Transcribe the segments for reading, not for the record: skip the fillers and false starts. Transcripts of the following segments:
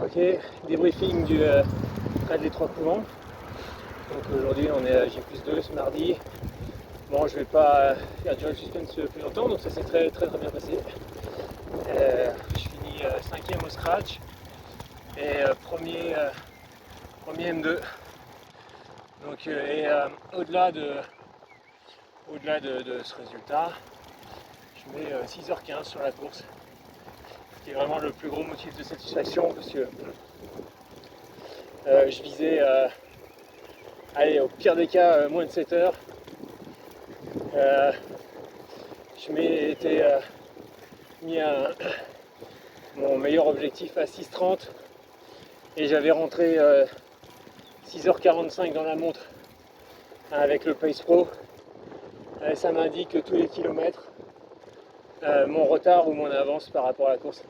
Ok, débriefing du raid des Trois Couvents. Donc aujourd'hui on est à J+2 ce mardi. Bon, je vais pas faire durer le suspense plus longtemps, donc ça s'est très bien passé. Je finis 5e au scratch et premier M2. Donc au-delà de ce résultat, je mets 6h15 sur la course, ce qui est vraiment le plus gros motif de satisfaction parce que je visais allez, au pire des cas moins de 7 heures. Je m'étais mis mon meilleur objectif à 6h30 et j'avais rentré 6h45 dans la montre avec le Pace Pro. Ça m'indique tous les kilomètres mon retard ou mon avance par rapport à la course.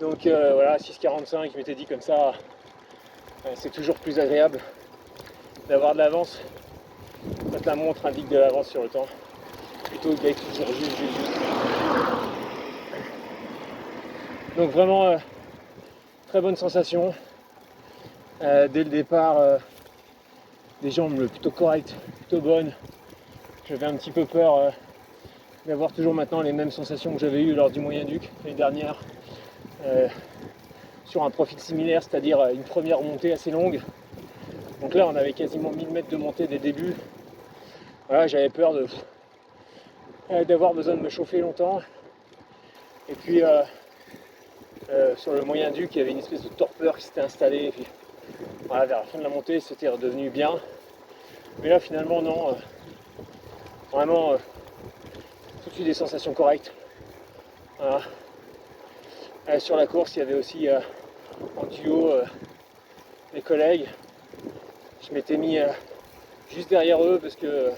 Donc voilà, 6h45, je m'étais dit comme ça, c'est toujours plus agréable d'avoir de l'avance quand la montre indique de l'avance sur le temps, plutôt que d'être toujours juste. Donc vraiment très bonne sensation. Dès le départ, des jambes plutôt correctes, plutôt bonnes. J'avais un petit peu peur d'avoir toujours maintenant les mêmes sensations que j'avais eues lors du Moyen-Duc l'année dernière, sur un profil similaire, c'est-à-dire une première montée assez longue. Donc là on avait quasiment 1000 mètres de montée dès le début. Voilà, j'avais peur d'avoir besoin de me chauffer longtemps. Et puis sur le Moyen-Duc, il y avait une espèce de torpeur qui s'était installée. Et puis, voilà, vers la fin de la montée, c'était redevenu bien. Mais là, finalement, non. Vraiment, tout de suite des sensations correctes. Voilà. Sur la course, il y avait aussi en duo mes collègues. Je m'étais mis juste derrière eux parce que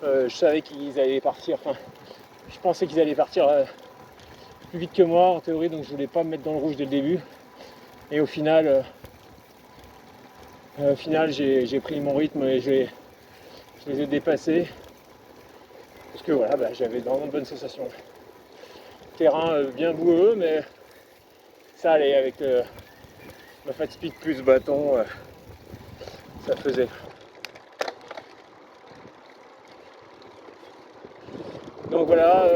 je savais qu'ils allaient partir. Enfin, je pensais qu'ils allaient partir plus vite que moi en théorie, donc je voulais pas me mettre dans le rouge dès le début. Et au final, j'ai pris mon rythme et je les ai dépassés. Parce que voilà, j'avais vraiment de bonnes sensations. Terrain bien boueux, mais ça allait avec ma fat speed plus bâton, ça faisait. Donc voilà,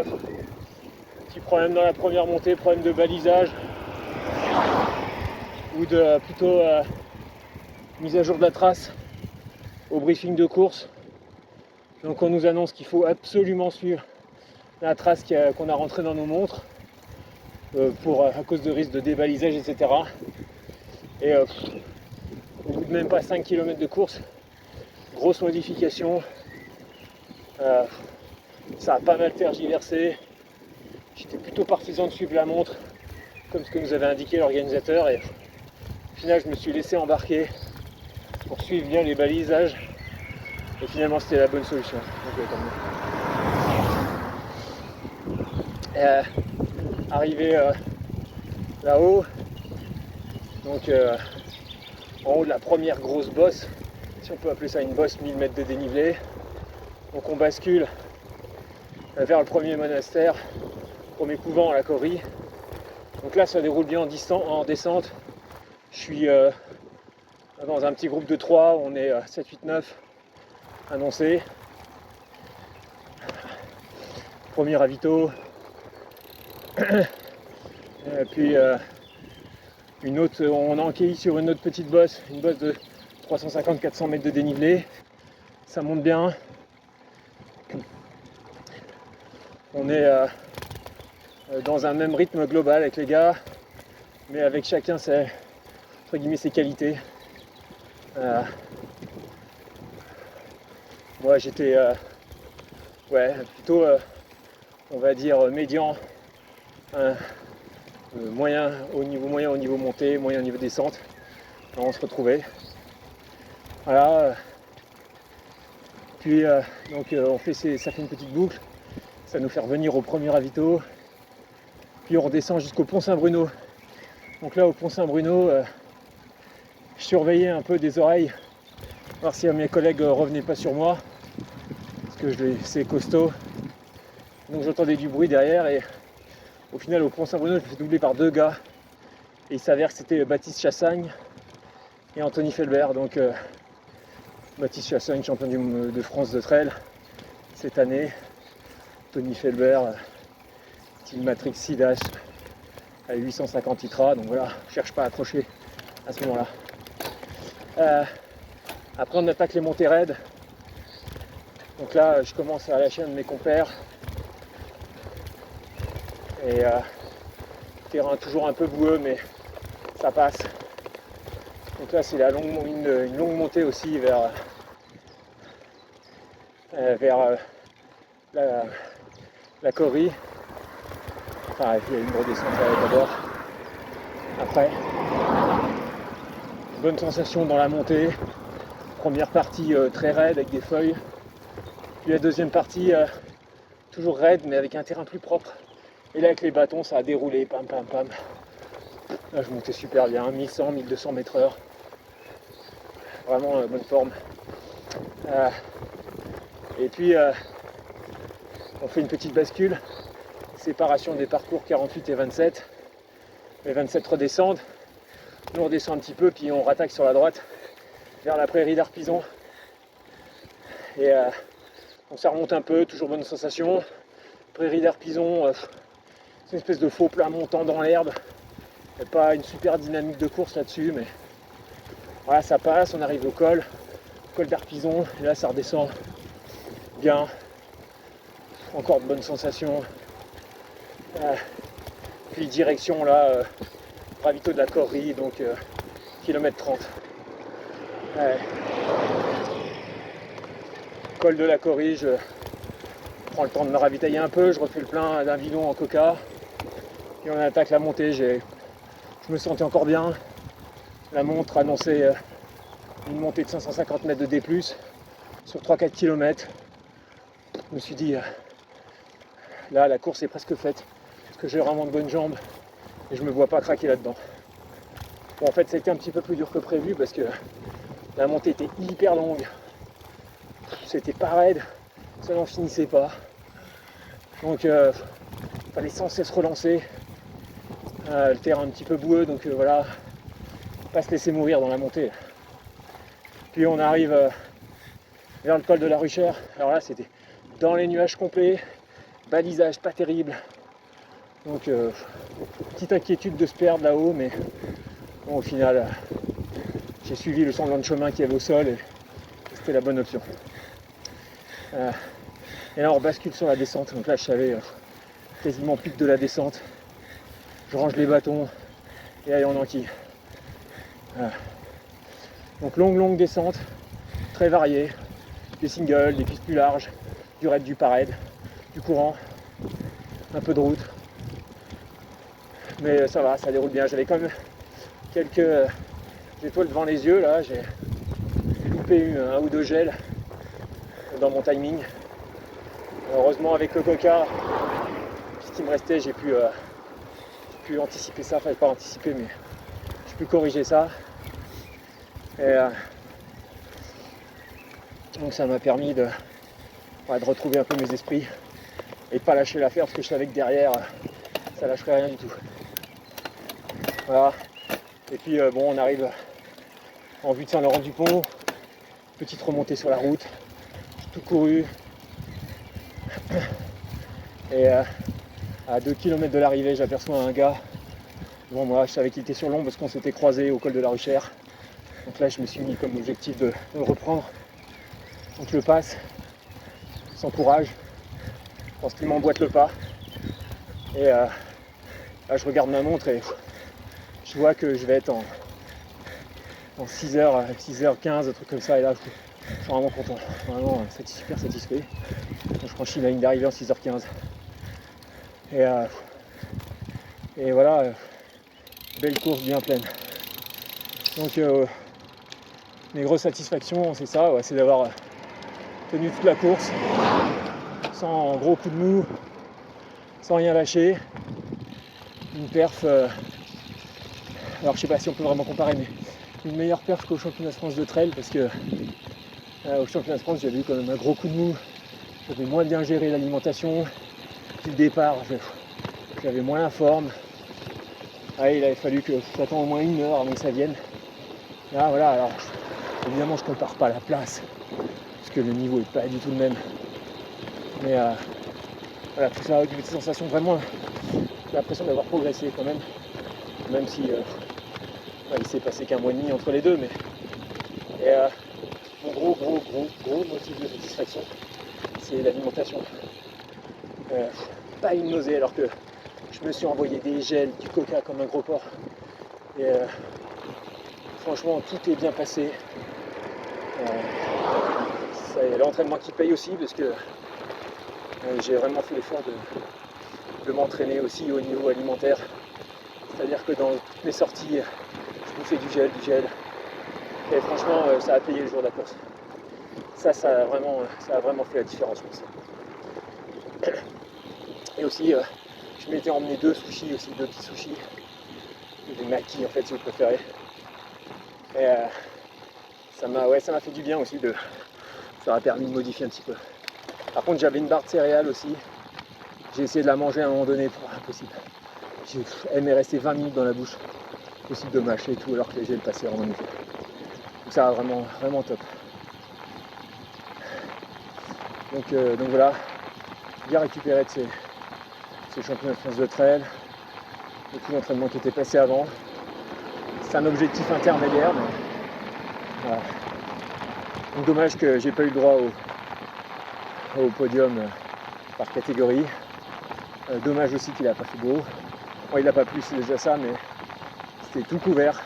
petit problème dans la première montée, problème de balisage ou de plutôt mise à jour de la trace au briefing de course. Donc on nous annonce qu'il faut absolument suivre la trace qu'on a rentrée dans nos montres à cause de risque de débalisage, etc. Et au bout de même pas 5 km de course, grosse modification. Ça a pas mal tergiversé. J'étais plutôt partisan de suivre la montre comme ce que nous avait indiqué l'organisateur et au final je me suis laissé embarquer pour suivre bien les balisages et finalement c'était la bonne solution. Donc, arrivé là-haut, donc en haut de la première grosse bosse, si on peut appeler ça une bosse, 1000 mètres de dénivelé. Donc on bascule vers le premier monastère, premier couvent à la Corrie. Donc là ça déroule bien en descente. Je suis dans un petit groupe de 3, on est 7, 8, 9 annoncés. Premier ravito. Puis une autre, on a enquillé sur une autre petite bosse, une bosse de 350-400 mètres de dénivelé. Ça monte bien. On est dans un même rythme global avec les gars, mais avec chacun ses qualités. Moi j'étais plutôt on va dire médian, moyen au niveau montée, moyen au niveau descente. Alors on se retrouvait. Voilà. Puis donc ça fait une petite boucle. Ça nous fait revenir au premier ravito. Puis on redescend jusqu'au Pont Saint-Bruno. Donc là au Pont Saint-Bruno, je surveillais un peu des oreilles, voir si mes collègues revenaient pas sur moi, parce que c'est costaud. Donc j'entendais du bruit derrière et au final au Pont Saint-Bruno je me fais doubler par deux gars Et il s'avère que c'était Baptiste Chassagne et Anthony Felbert. Donc Baptiste Chassagne, champion de France de trail cette année. Anthony Felbert, Team Matrix Sidas à 850 ITRA. Donc voilà, je cherche pas à accrocher à ce moment-là. Après on attaque les montées raides. Donc là je commence à lâcher un de mes compères. Et terrain toujours un peu boueux mais ça passe. Donc là c'est une longue montée aussi vers la Corrie. Enfin il y a une redescente d'abord. Après, bonne sensation dans la montée. Première partie très raide avec des feuilles. Puis la deuxième partie toujours raide mais avec un terrain plus propre. Et là avec les bâtons ça a déroulé, pam pam pam. Là je montais super bien, 1100, 1200 mètres heure. Vraiment bonne forme. Et puis on fait une petite bascule. Séparation des parcours 48 et 27. Les 27 redescendent. Nous on descend un petit peu puis on rattaque sur la droite vers la prairie d'Arpison. Et donc ça remonte un peu, toujours bonne sensation. Prairie d'Arpison, c'est une espèce de faux plat montant dans l'herbe. Il n'y a pas une super dynamique de course là-dessus, mais voilà, ça passe, on arrive au col d'Arpison, et là ça redescend bien. Encore de bonnes sensations. Puis direction là, ravito de la Corrie, donc km 30. Col de la Corrie, je prends le temps de me ravitailler un peu, je refais le plein d'un bidon en coca. Et on attaque la montée, je me sentais encore bien. La montre annonçait une montée de 550 mètres de D+, sur 3-4 km. Je me suis dit, là la course est presque faite, parce que j'ai vraiment de bonnes jambes, et je me vois pas craquer là-dedans. Bon en fait ça a été un petit peu plus dur que prévu, parce que la montée était hyper longue. C'était pas raide, ça n'en finissait pas. Donc fallait sans cesse relancer. Le terrain un petit peu boueux, donc voilà, pas se laisser mourir dans la montée. Puis on arrive vers le col de la Ruchère. Alors là c'était dans les nuages complets, balisage pas terrible. Donc petite inquiétude de se perdre là-haut, mais bon, au final j'ai suivi le semblant de chemin qu'il y avait au sol et c'était la bonne option. Et là on bascule sur la descente, donc là je savais quasiment plus que de la descente. Je range les bâtons et allez on enquille. Donc longue descente, très variée, des singles, des pistes plus larges, du raid, du pas raid, du courant, un peu de route. Mais ça va, ça déroule bien. J'avais quand même quelques étoiles devant les yeux là, j'ai loupé un ou deux gels dans mon timing. Heureusement avec le coca, ce qui me restait, j'ai pu anticiper ça, enfin pas anticiper mais j'ai pu corriger ça. Et donc ça m'a permis de retrouver un peu mes esprits et pas lâcher l'affaire parce que je savais que derrière ça lâcherait rien du tout. Voilà. Et puis bon on arrive en vue de Saint-Laurent-du-Pont, petite remontée sur la route, tout couru. Et à 2 km de l'arrivée j'aperçois un gars. Bon moi je savais qu'il était sur l'ombre parce qu'on s'était croisés au col de la Ruchère. Donc là je me suis mis comme objectif de le reprendre. Donc je le passe sans courage. Je pense qu'il m'emboîte le pas. Et là je regarde ma montre et je vois que je vais être en 6h, 6h15, un truc comme ça. Et là je suis vraiment content, vraiment super satisfait. Donc, je franchis la ligne d'arrivée en 6h15. Et voilà, belle course bien pleine. Donc mes grosses satisfactions c'est ça, c'est d'avoir tenu toute la course sans gros coup de mou, sans rien lâcher. Une perf, alors je sais pas si on peut vraiment comparer, mais une meilleure perf qu'au championnat de France de trail parce que au championnat de France j'avais eu quand même un gros coup de mou, j'avais moins bien géré l'alimentation. Depuis le départ j'avais moins la forme, il avait fallu que j'attende au moins 1 heure avant que ça vienne. Là voilà, alors évidemment je compare pas la place, parce que le niveau est pas du tout le même. Mais voilà, tout ça a des sensations vraiment, j'ai l'impression d'avoir progressé quand même si il s'est passé qu'1 mois et demi entre les deux, mais mon gros motif de satisfaction, c'est l'alimentation. Pas une nausée alors que je me suis envoyé des gels, du coca comme un gros porc. Et franchement, tout est bien passé. C'est l'entraînement qui paye aussi parce que j'ai vraiment fait l'effort de m'entraîner aussi au niveau alimentaire. C'est-à-dire que dans toutes mes sorties, je bouffais du gel. Et franchement, ça a payé le jour de la course. Ça a vraiment fait la différence, je pense. Et aussi, je m'étais emmené 2 sushis aussi, 2 petits sushis. Des maquis en fait, si vous préférez. Et ça m'a fait du bien aussi ça m'a permis de modifier un petit peu. Par contre, j'avais une barre de céréales aussi. J'ai essayé de la manger à un moment donné, impossible. Elle m'est restée 20 minutes dans la bouche. Possible de mâcher et tout, alors que les gels passaient vraiment nickel. Donc ça, vraiment top. Donc voilà, bien récupéré de ces championnats de France de trail, de tout l'entraînement qui était passé avant. C'est un objectif intermédiaire, mais voilà. Donc dommage que j'ai pas eu le droit au podium par catégorie. Dommage aussi qu'il n'a pas fait beau. Bon, il n'a pas plu, c'est déjà ça, mais c'était tout couvert.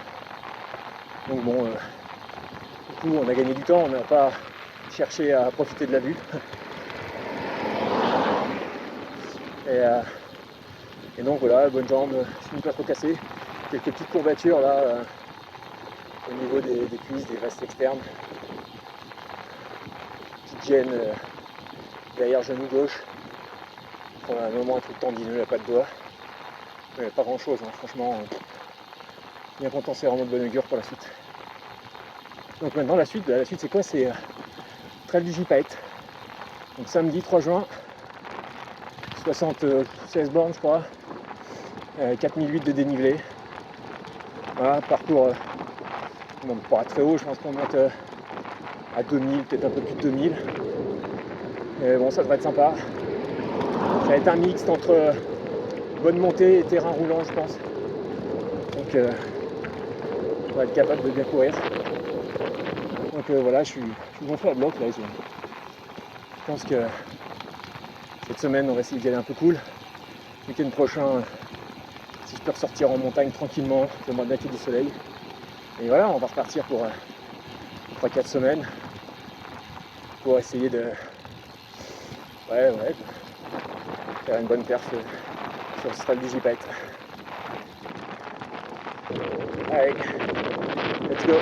Donc bon, du coup on a gagné du temps, on n'a pas cherché à profiter de la vue. Et donc voilà, bonne jambe, je suis pas trop cassé. Quelques petites courbatures là au niveau des cuisses, des restes externes. Petite gêne derrière genou gauche. Pour un moment un truc tendineux, la patte doigt. Mais pas grand chose, hein, franchement. Bien content, c'est vraiment de bonne augure pour la suite. Donc maintenant la suite c'est quoi? C'est Trail du Gypaète. Donc samedi 3 juin, 76 bornes je crois, 4008 de dénivelé. Voilà, parcours pas très haut, je pense qu'on monte à 2000, peut-être un peu plus de 2000. Et bon, ça devrait être sympa. Ça va être un mixte entre bonne montée et terrain roulant, je pense. Donc on va être capable de bien courir. Donc voilà, je suis gonflé à bloc là. Je pense que cette semaine on va essayer d'y aller un peu cool. Le week-end prochain, si je peux ressortir en montagne tranquillement, je vais me mettre du soleil. Et voilà, on va repartir pour 3-4 semaines pour essayer de faire une bonne perf sur ce trail du Gypaète. Allez, let's go!